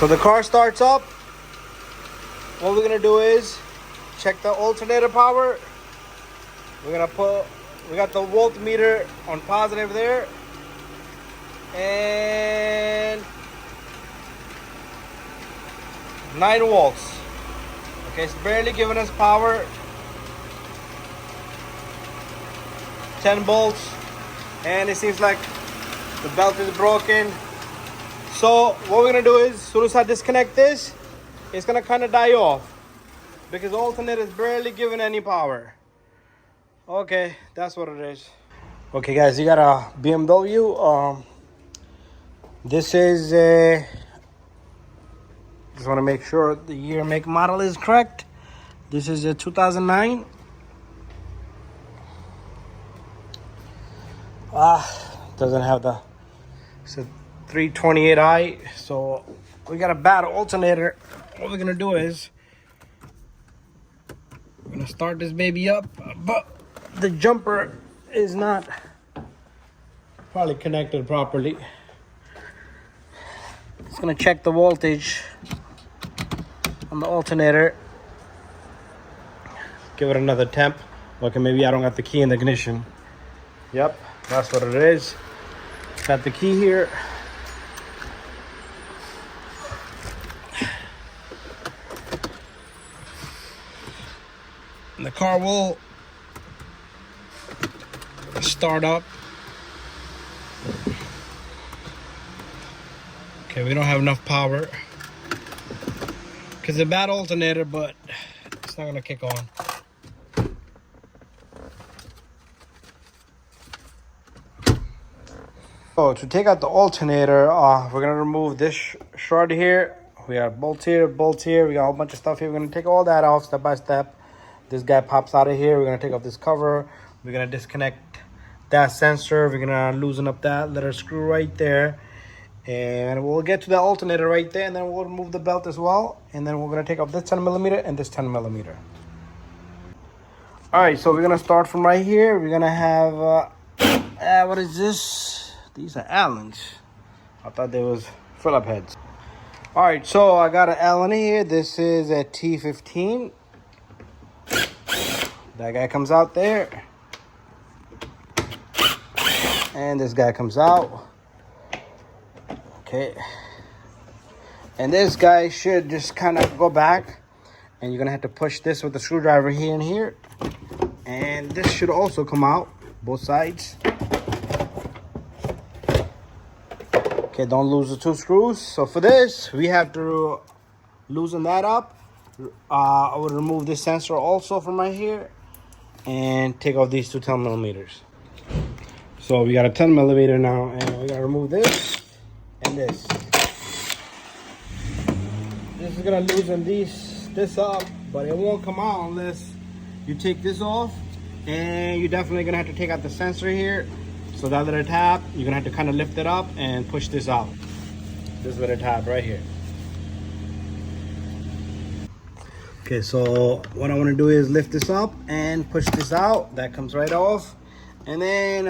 So the car starts up. What we're gonna do is check the alternator power. We got the voltmeter on positive there, and 9 volts. Okay, it's barely giving us power. 10 volts, and it seems like the belt is broken. So what we're gonna do is, as soon as I disconnect this, it's gonna kind of die off because the alternator is barely giving any power. Okay, that's what it is. Okay, guys, you got a BMW. This is a. Just want to make sure the year, make, model is correct. This is a 2009. Doesn't have the. It's a 328i. So we got a bad alternator. What we're gonna do is we're gonna start this baby up, but the jumper is not probably connected properly. It's gonna check the voltage on the alternator. Give it another temp. Okay, maybe I don't got the key in the ignition. Yep, that's what it is. Got the key here. And the car will start up. Okay, we don't have enough power because it's a bad alternator, but it's not gonna kick on. So to take out the alternator, we're gonna remove this short here. We got bolts here, we got a whole bunch of stuff here. We're gonna take all that off step by step. This guy pops out of here. We're gonna take off this cover. We're gonna disconnect that sensor. We're gonna loosen up that little screw right there, and we'll get to the alternator right there, and then we'll remove the belt as well, and then we're gonna take off this 10mm and this 10mm. All right, so we're gonna start from right here. We're gonna have what is this? These are Allens. I thought they was Phillip heads. All right, so I got an Allen here. This is a T15. That guy comes out there, and this guy comes out. Okay, and this guy should just kind of go back, and you're gonna have to push this with the screwdriver here and here, and this should also come out, both sides. Okay, don't lose the 2 screws. So for this, we have to loosen that up. I would remove this sensor also from right here and take off these 2 10mm. So we got a 10mm now, and we gotta remove this and this. This is gonna loosen this up, but it won't come out unless you take this off, and you're definitely gonna have to take out the sensor here. So that little tab, you're gonna have to kind of lift it up and push this out. This little tab right here. Okay, so what I want to do is lift this up and push this out. That comes right off. And then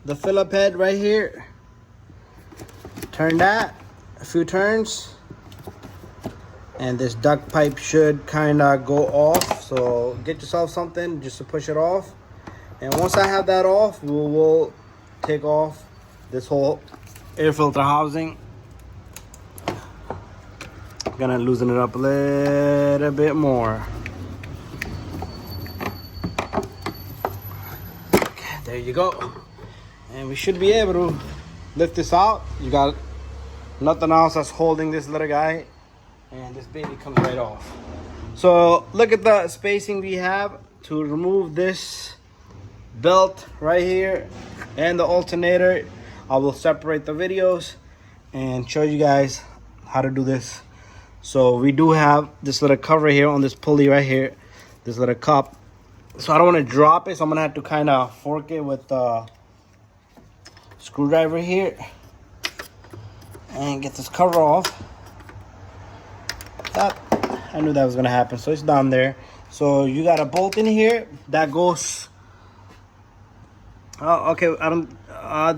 the Phillip head right here. Turn that a few turns. And this duct pipe should kind of go off. So get yourself something just to push it off. And once I have that off, we will take off this whole air filter housing. Gonna loosen it up a little bit more. Okay, there you go. And we should be able to lift this out. You got nothing else that's holding this little guy, and this baby comes right off. So look at the spacing we have to remove this belt right here and the alternator. I will separate the videos and show you guys how to do this. So we do have this little cover here on this pulley right here, this little cup. So I don't want to drop it, so I'm gonna have to kind of fork it with the screwdriver here and get this cover off. That, I knew that was gonna happen, so it's down there. So you got a bolt in here that goes. Oh, okay. I don't.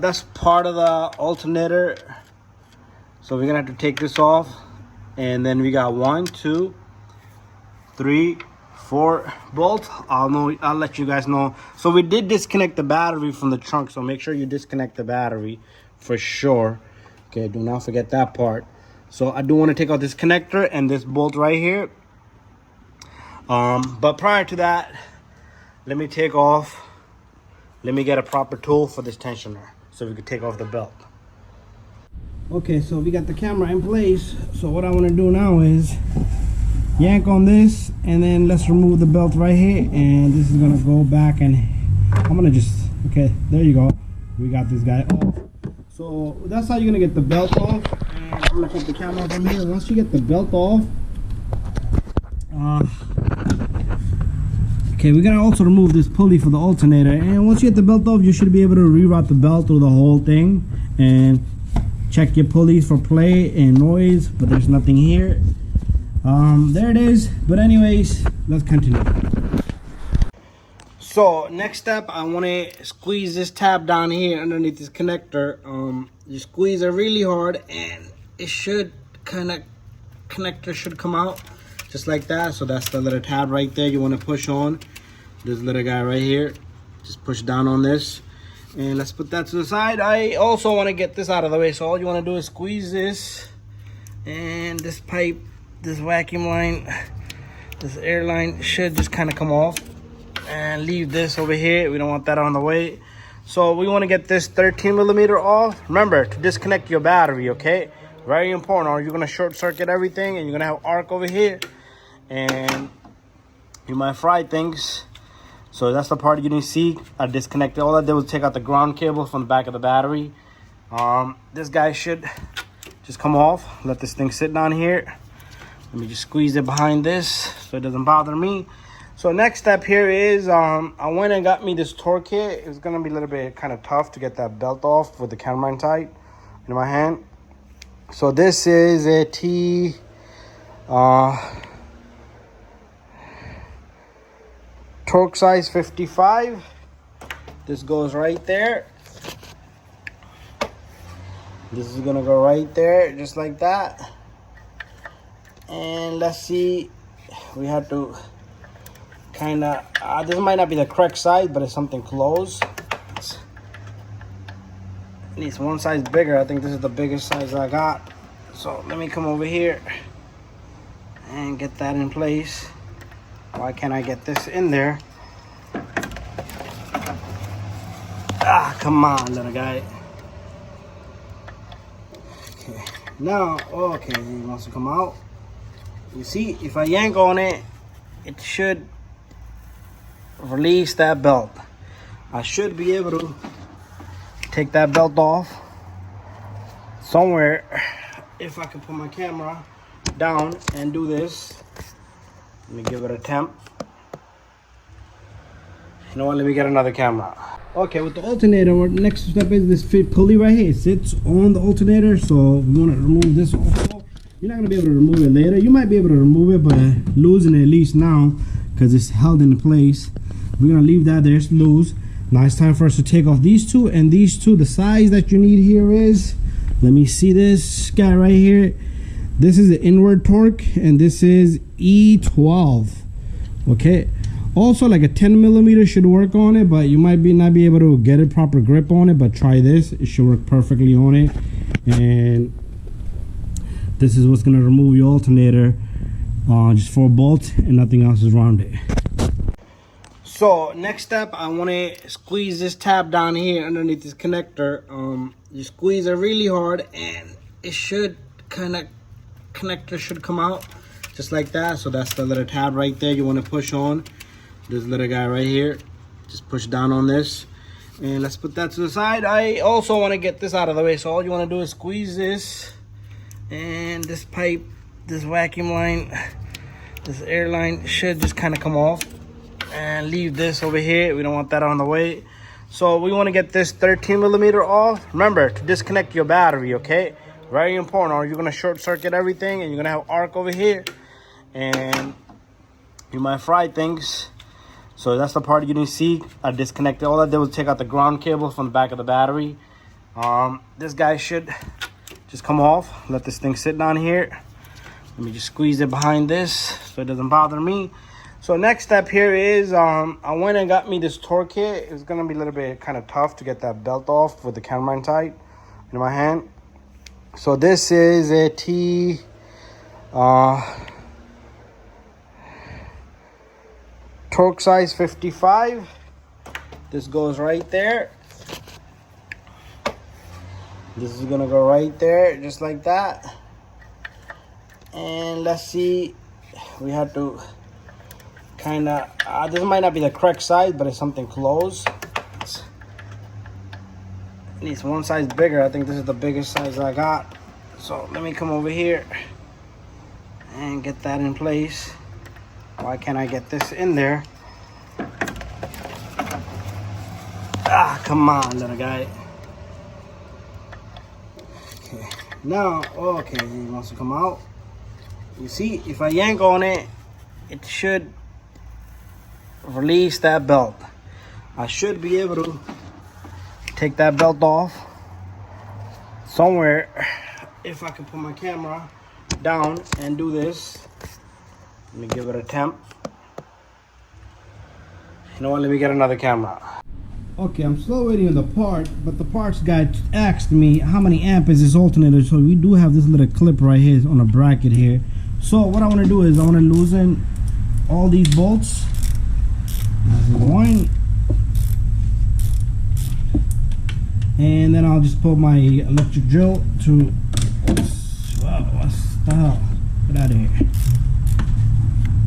That's part of the alternator. So we're gonna have to take this off And then we got 1, 2, 3, 4 bolts. I'll let you guys know. So we did disconnect the battery from the trunk, so make sure you disconnect the battery for sure. Okay, do not forget that part. So I do want to take out this connector and this bolt right here. But prior to that, let me get a proper tool for this tensioner so we can take off the belt. Okay, so we got the camera in place. So what I want to do now is yank on this, and then let's remove the belt right here, and this is gonna go back, and I'm gonna just, okay, there you go, we got this guy off. So that's how you're gonna get the belt off. And I'm gonna put the camera from here. Once you get the belt off, okay, we're gonna also remove this pulley for the alternator, and once you get the belt off, you should be able to reroute the belt through the whole thing and check your pulleys for play and noise, but there's nothing here. There it is. But anyways, let's continue. So next step, I want to squeeze this tab down here underneath this connector. You squeeze it really hard, and it should connector should come out just like that. So that's the little tab right there. You want to push on this little guy right here. Just push down on this, and let's put that to the side. I also want to get this out of the way. So all you want to do is squeeze this, and this pipe, this vacuum line, this air line should just kind of come off, and leave this over here. We don't want that on the way. So we want to get this 13mm off. Remember to disconnect your battery, okay? Very important, or you're going to short circuit everything, and you're going to have arc over here, and you might fry things. So that's the part you didn't see. I disconnected. All I did was take out the ground cable from the back of the battery. This guy should just come off. Let this thing sit down here. Let me just squeeze it behind this so it doesn't bother me. So next step here is I went and got me this torque kit. It's gonna be a little bit kind of tough to get that belt off with the camera in tight in my hand. So this is a T torque size 55. This goes right there. This is gonna go right there, just like that. And let's see, we have to kind of, this might not be the correct size, but it's something close. It needs one size bigger. I think this is the biggest size I got. So let me come over here and get that in place. Why can't I get this in there? Ah, come on, little guy. Okay, now, okay, he wants to come out. You see, if I yank on it, it should release that belt. I should be able to take that belt off somewhere if I can put my camera down and do this. Let me give it a temp. You know what, let me get another camera. Okay, with the alternator, our next step is this fit pulley right here. It sits on the alternator, so we want to remove this also. You're not going to be able to remove it later. You might be able to remove it, but losing it at least now because it's held in place. We're going to leave that there, it's loose. Now it's time for us to take off these two, and these two, the size that you need here is, let me see this guy right here. This is the inward torque, and this is E12. Okay. Also, like a 10mm should work on it, but you might not be able to get a proper grip on it, but try this. It should work perfectly on it. And this is what's going to remove your alternator. Just 4 bolts and nothing else is around it. So next step, I want to squeeze this tab down here underneath this connector. You squeeze it really hard, and it should connector should come out just like that. So that's the little tab right there. You want to push on this little guy right here. Just push down on this, and let's put that to the side. I also want to get this out of the way. So all you want to do is squeeze this, and this pipe, this vacuum line, this air line should just kind of come off, and leave this over here. We don't want that on the way. So we want to get this 13mm off. Remember to disconnect your battery, okay? Very important, or you're going to short circuit everything, and you're going to have arc over here, and you might fry things. So that's the part you didn't see. I disconnected. All I did was take out the ground cable from the back of the battery. This guy should just come off. Let this thing sit down here. Let me just squeeze it behind this so it doesn't bother me. So next step here is I went and got me this torque kit. It's gonna be a little bit kind of tough to get that belt off with the camera inside in my hand. So this is a torque size 55. This goes right there. This is gonna go right there, just like that. And let's see, we have to kind of, this might not be the correct size, but it's something close. It needs one size bigger. I think this is the biggest size I got. So let me come over here and get that in place. Why can't I get this in there? Come on, little guy. Okay, now, okay, he wants to come out. You see, if I yank on it, it should release that belt. I should be able to take that belt off somewhere if I can put my camera down and do this. Let me give it an attempt. You know what, let me get another camera. Okay, I'm still waiting on the part, but the parts guy asked me how many amp is this alternator. So we do have this little clip right here on a bracket here. So what I want to do is I want to loosen all these bolts. One, and then I'll just put my electric drill to, what's the hell? Get out of here.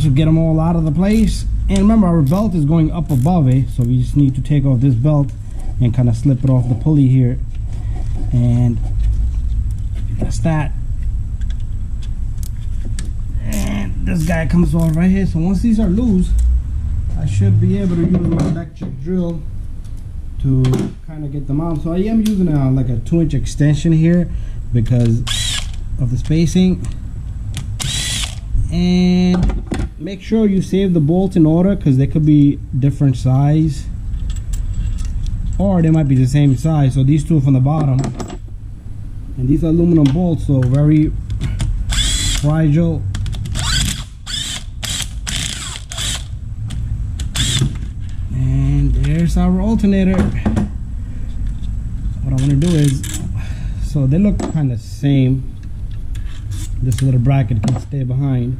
To get them all out of the place. And remember, our belt is going up above it, so we just need to take off this belt and kind of slip it off the pulley here. And that's that. And this guy comes off right here. So once these are loose, I should be able to use my electric drill to kind of get them out. So I am using like a 2-inch extension here because of the spacing. And make sure you save the bolts in order, because they could be different size or they might be the same size. So these two are from the bottom, and these are aluminum bolts, so very fragile. And there's our alternator. What I want to do is, so they look kind of same. This little bracket can stay behind.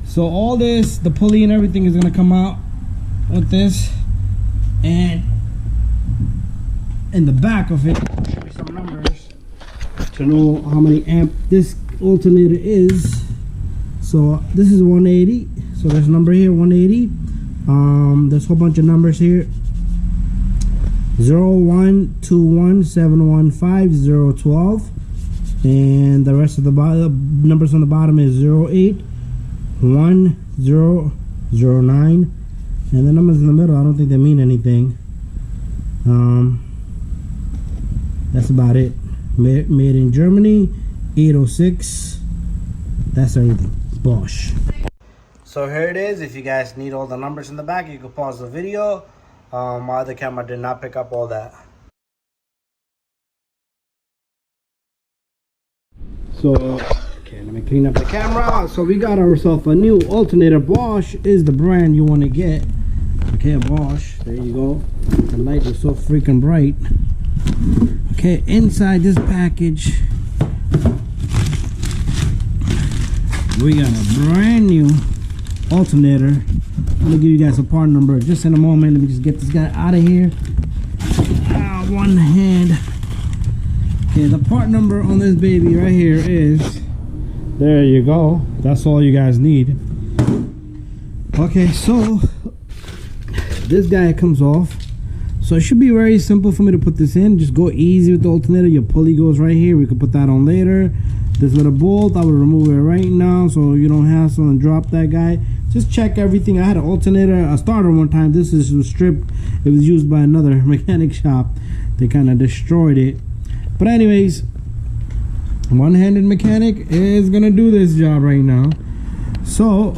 So all this, the pulley and everything is going to come out with this, and in the back of it should be some numbers to know how many amp this alternator is. So this is 180, so there's a number here, 180. There's a whole bunch of numbers here. 0121715012, and the rest of the numbers on the bottom is 081009, and the numbers in the middle, I don't think they mean anything. That's about it. Made in Germany, 806. That's everything. Bosch. So here it is. If you guys need all the numbers in the back, you can pause the video. My other camera did not pick up all that. So okay, let me clean up the camera. So we got ourselves a new alternator. Bosch is the brand you want to get. Okay, Bosch, there you go. The light is so freaking bright. Okay, inside this package we got a brand new alternator. I'm gonna give you guys a part number just in a moment. Let me just get this guy out of here. One hand. Okay, the part number on this baby right here is, there you go. That's all you guys need. Okay, so this guy comes off. So it should be very simple for me to put this in. Just go easy with the alternator. Your pulley goes right here. We can put that on later. This little bolt, I will remove it right now so you don't hassle and drop that guy. Just check everything. I had an alternator, a starter one time. This was stripped. It was used by another mechanic shop. They kind of destroyed it. But anyways, one-handed mechanic is gonna do this job right now. So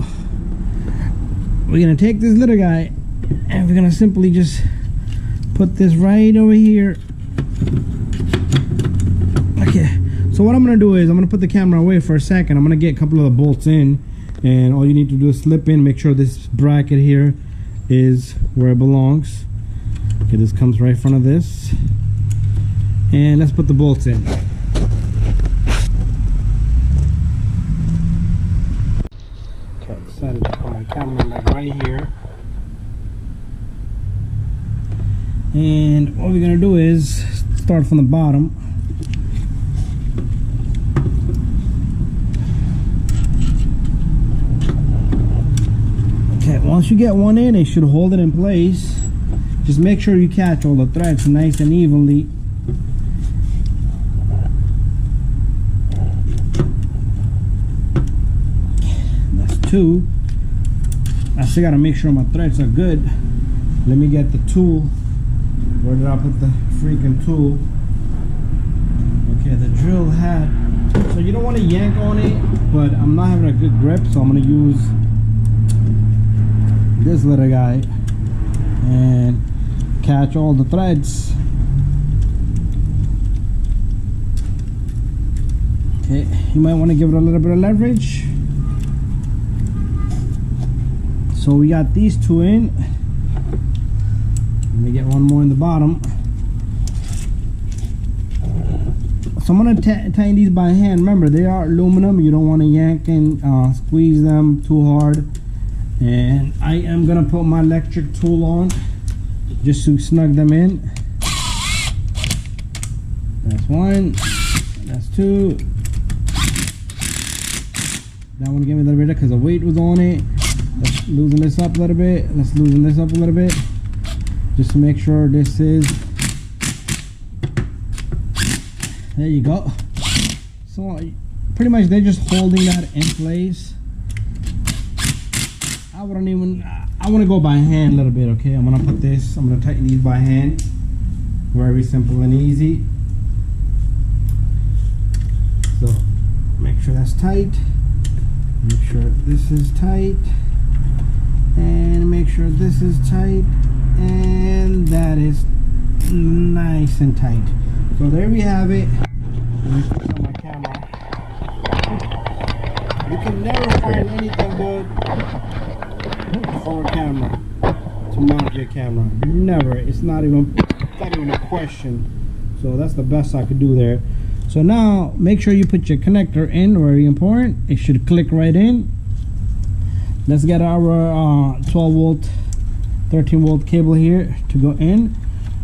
we're gonna take this little guy and we're gonna simply just put this right over here. Okay, so So what I'm gonna do is I'm gonna put the camera away for a second. I'm gonna get a couple of the bolts in, and all you need to do is slip in, make sure this bracket here is where it belongs. Okay, this comes right in front of this, and let's put the bolts in. Okay, I decided to put my camera like right here, and what we're gonna do is start from the bottom. Okay, once you get one in, it should hold it in place. Just make sure you catch all the threads nice and evenly. That's two. I still gotta make sure my threads are good. Let me get the tool. Where did I put the freaking tool? Okay, the drill head. So you don't want to yank on it, but I'm not having a good grip, so I'm gonna use this little guy and catch all the threads. Okay, you might want to give it a little bit of leverage. So we got these two in. Let me get one more in the bottom. So I'm going to tighten these by hand. Remember, they are aluminum. You don't want to yank and squeeze them too hard. And I am going to put my electric tool on just to snug them in. That's one. That's two. That one gave me a little bit because the weight was on it. Let's loosen this up a little bit. Let's loosen this up a little bit, just to make sure this is. There you go. So pretty much they're just holding that in place. I wouldn't even. I want to go by hand a little bit. Okay, I'm gonna put this. I'm gonna tighten these by hand. Very simple and easy. So make sure that's tight. Make sure this is tight, and make sure this is tight, and that is nice and tight. So there we have it. Let me fix on my camera. You can never find anything good for a camera to mount your camera. Never. It's not even a question. So that's the best I could do there. So now make sure you put your connector in. Very important. It should click right in. Let's get our 12 volt 13 volt cable here to go in.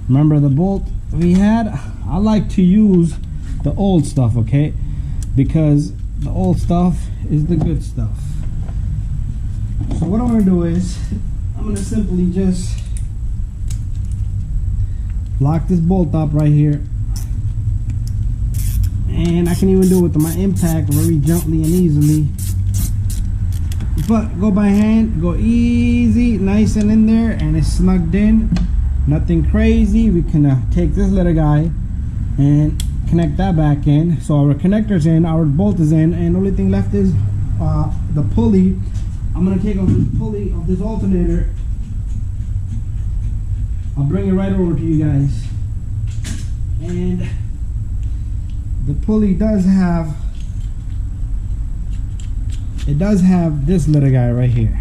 Remember the bolt we had? I like to use the old stuff, okay, because the old stuff is the good stuff. So what I'm going to do is I'm going to simply just lock this bolt up right here. And I can even do it with my impact very gently and easily. But go by hand, go easy, nice and in there, and it's snugged in. Nothing crazy. We can take this little guy and connect that back in. So our connector's in, our bolt is in, and the only thing left is the pulley. I'm gonna take off this pulley of this alternator. I'll bring it right over to you guys. And the pulley does have this little guy right here.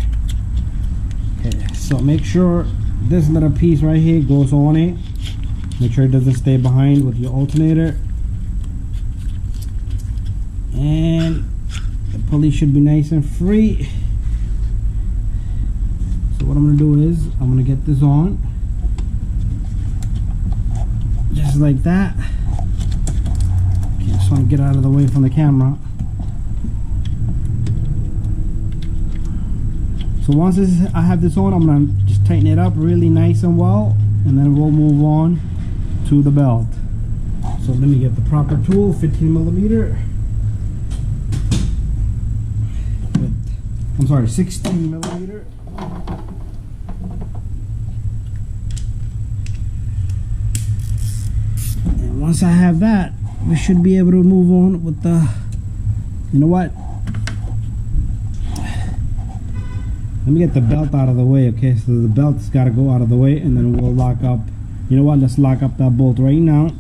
Okay, so make sure this little piece right here goes on it. Make sure it doesn't stay behind with your alternator. And the pulley should be nice and free. So what I'm gonna do is I'm gonna get this on just like that. Okay, just want to get out of the way from the camera. So once I have this on, I'm gonna just tighten it up really nice and well, and then we'll move on to the belt. So let me get the proper tool, 15 millimeter. I'm sorry, 16 millimeter. And once I have that, we should be able to move on with the, you know what? Let me get the belt out of the way, okay? So the belt's got to go out of the way, and then we'll lock up. You know what? Let's lock up that bolt right now.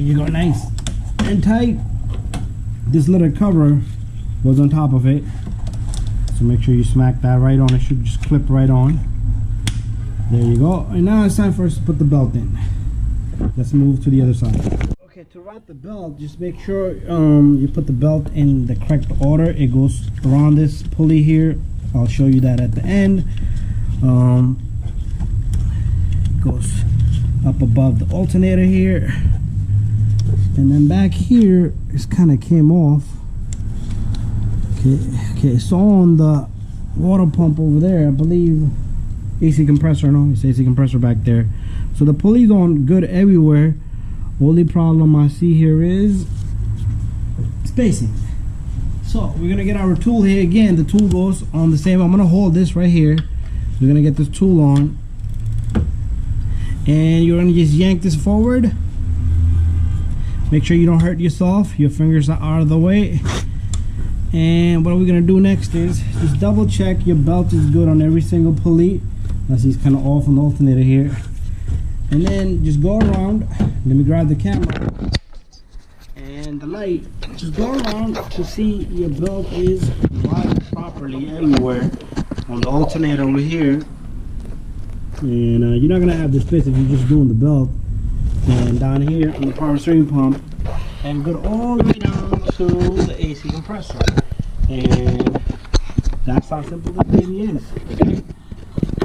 you go, nice and tight. This little cover was on top of it, so make sure you smack that right on. It should just clip right on. There you go. And now it's time for us to put the belt in. Let's move to the other side. Okay, to route the belt, just make sure you put the belt in the correct order. It goes around this pulley here. I'll show you that at the end. It goes up above the alternator here, and then back here it's kind of came off. Okay, so on the water pump over there, I believe AC compressor, no, it's AC compressor back there. So the pulley's on good everywhere. Only problem I see here is spacing. So we're gonna get our tool here again. The tool goes on the same. I'm gonna hold this right here. We're gonna get this tool on, and you're gonna just yank this forward. Make sure you don't hurt yourself. Your fingers are out of the way. And what we're gonna do next is just double check your belt is good on every single pulley. Unless he's kind of off on the alternator here. And then just go around. Let me grab the camera and the light. Just go around to see your belt is wired properly everywhere on the alternator over here. And you're not gonna have the space if you're just doing the belt. And down here on the power steering pump, and go all the way down to the AC compressor. And that's how simple this baby is. Okay?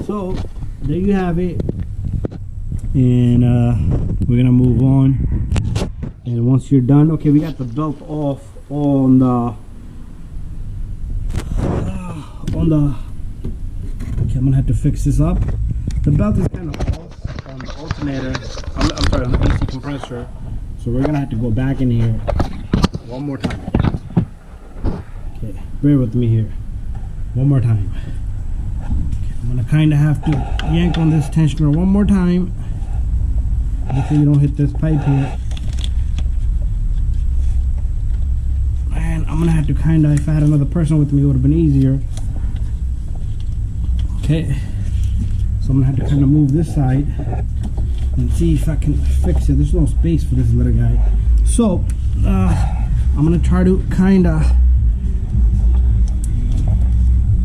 So there you have it. And we're gonna move on. And once you're done, okay, we got the belt off on the okay, I'm gonna have to fix this up. The belt is kind of off on the alternator. I'm sorry, on the AC compressor. So we're gonna have to go back in here one more time. Okay, bear with me here. One more time. Okay, I'm gonna kind of have to yank on this tensioner one more time. Make sure you don't hit this pipe here. And I'm gonna have to kind of, if I had another person with me, it would have been easier. Okay, so I'm gonna have to kind of move this side and see if I can fix it. There's no space for this little guy. So I'm gonna try to kind of,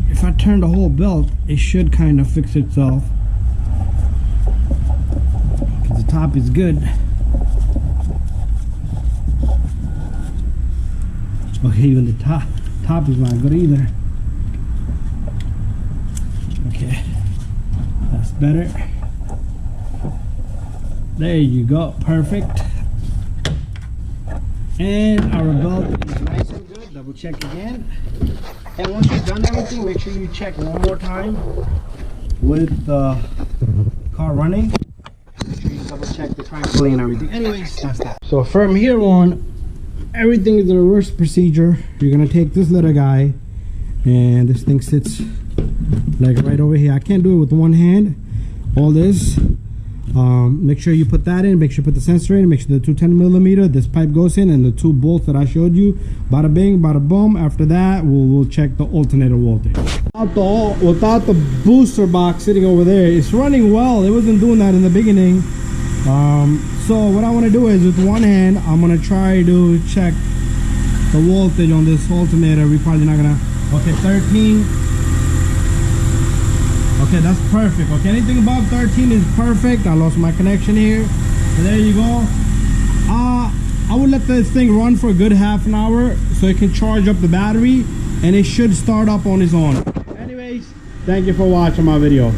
if I turn the whole belt, it should kind of fix itself. The top is good. Okay, even the top is not good either. Okay, that's better. There you go, perfect. And our belt is nice and good. Double check again. And once you've done everything, make sure you check one more time with the car running. Double check the crankly and everything. Anyways, that's that. So from here on, everything is a reverse procedure. You're gonna take this little guy, and this thing sits like right over here. I can't do it with one hand. All this. Make sure you put that in. Make sure you put the sensor in. Make sure the 210mm. This pipe goes in, and the two bolts that I showed you. Bada bing, bada boom. After that, we'll check the alternator voltage. Without the booster box sitting over there, it's running well. It wasn't doing that in the beginning. So what I want to do is with one hand, I'm going to try to check the voltage on this alternator. We're probably not going to, okay, 13. Okay, that's perfect. Okay, anything above 13 is perfect. I lost my connection here. So there you go. I would let this thing run for a good half an hour so it can charge up the battery, and it should start up on its own. Anyways, thank you for watching my video.